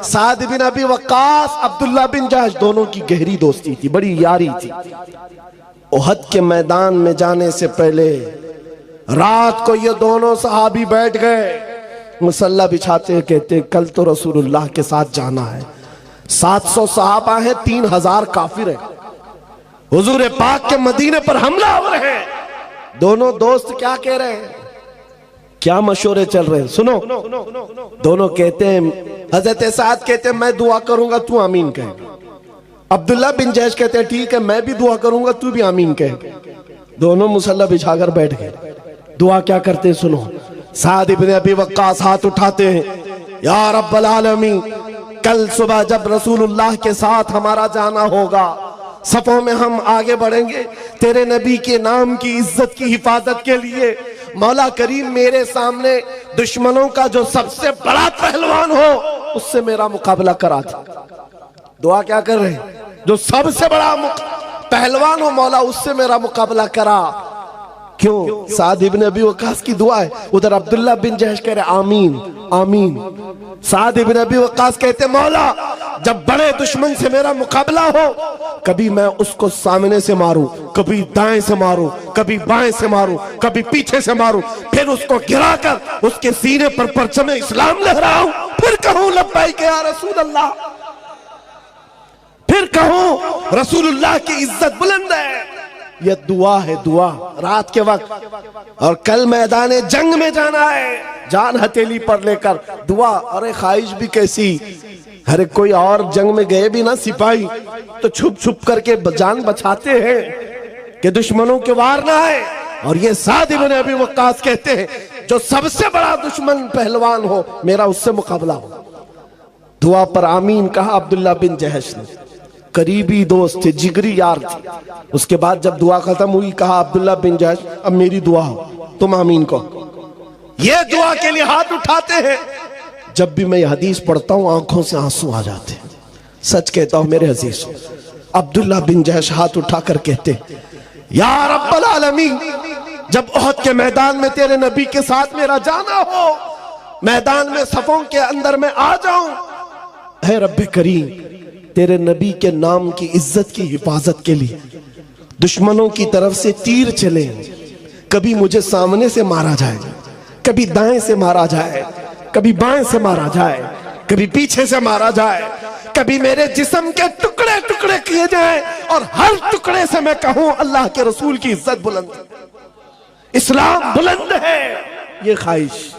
साद बिन अबी वक्कास, अब्दुल्ला बिन जहश, दोनों की गहरी दोस्ती थी, बड़ी यारी थी। उहद के मैदान में जाने से पहले रात को ये दोनों सहाबी बैठ गए, मुसल्ला बिछाते, कहते कल तो रसूलुल्लाह के साथ जाना है। 700 सहाबा हैं, 3000 काफिर हैं, हुजूर पाक के मदीने पर हमला हो रहे हैं। दोनों दोस्त क्या कह रहे हैं, क्या मशवरे चल रहे हैं, सुनो। दोनों कहते हैं, हजरत साद कहते हैं मैं दुआ करूंगा तू आमीन कह। अब्दुल्ला बिन जहश कहते हैं ठीक है मैं भी दुआ करूंगा तू भी आमीन कह। दोनों मुसल्ला बिछाकर बैठ गए। दुआ क्या करते हैं सुनो। साद इब्न अबी वक्कास हाथ उठाते हैं, या रब्बल आलमीन, कल सुबह जब रसूलुल्लाह के साथ हमारा जाना होगा, सफों में हम आगे बढ़ेंगे तेरे नबी के नाम की इज्जत की हिफाजत के लिए। मौला करीम मेरे सामने दुश्मनों का जो सबसे बड़ा पहलवान हो उससे मेरा मुकाबला करा दे। दुआ क्या कर रहे हैं, जो सबसे बड़ा पहलवान हो मौला उससे मेरा मुकाबला करा। क्यों? साद इब्न अबी वक्कास की दुआ है। उधर अब्दुल्ला बिन जहश कह रहे आमीन आमीन। साद इब्न अबी वक्कास कहते मौला जब बड़े दुश्मन से मेरा मुकाबला हो, कभी मैं उसको सामने से मारूं, कभी दाएं से मारूं, कभी बाएं से मारूं, कभी पीछे से मारूं, फिर उसको गिराकर उसके सीने पर परचम इस्लाम लहराऊं, फिर कहूं लब्बैक या रसूल अल्लाह, फिर कहूं रसूलुल्लाह की इज्जत बुलंद है। यह दुआ है, दुआ रात के वक्त। और कल मैदान जंग में जाना है, जान हथेली पर लेकर दुआ। अरे ख्वाहिश भी कैसी, अरे कोई और जंग में गए भी ना सिपाही तो छुप छुप करके जान बचाते हैं कि दुश्मनों के वार ना आए। और ये साद इब्न अबी वक्कास कहते हैं जो सबसे बड़ा दुश्मन पहलवान हो मेरा उससे मुकाबला हो। दुआ पर आमीन कहा अब्दुल्ला बिन जहश ने, करीबी दोस्त थे, जिगरी यार थे। उसके बाद जब दुआ खत्म हुई कहा अब्दुल्ला बिन जहश अब मेरी दुआ हो, तुम आमीन कहो। ये दुआ के लिए हाथ उठाते हैं। जब भी मैं ये हदीस पढ़ता हूं आंखों से आंसू आ जाते हैं, सच कहता हूं मेरे अजीज। अब्दुल्ला बिन जहश हाथ उठाकर कहते या रब्बल आलमीन, जब उहद के मैदान में तेरे नबी के साथ मेरा जाना हो, मैदान में सफों के अंदर मैं आ जाऊं, है रब्बे करीम तेरे नबी के नाम की इज्जत की हिफाजत के लिए दुश्मनों की तरफ से तीर चले, कभी मुझे सामने से मारा जाए, कभी दाएं से मारा जाए, कभी बाएं से मारा जाए, कभी पीछे से मारा जाए, कभी मेरे जिस्म के टुकड़े टुकड़े किए जाए और हर टुकड़े से मैं कहूं अल्लाह के रसूल की इज्जत बुलंद, इस्लाम बुलंद है। ये ख्वाहिश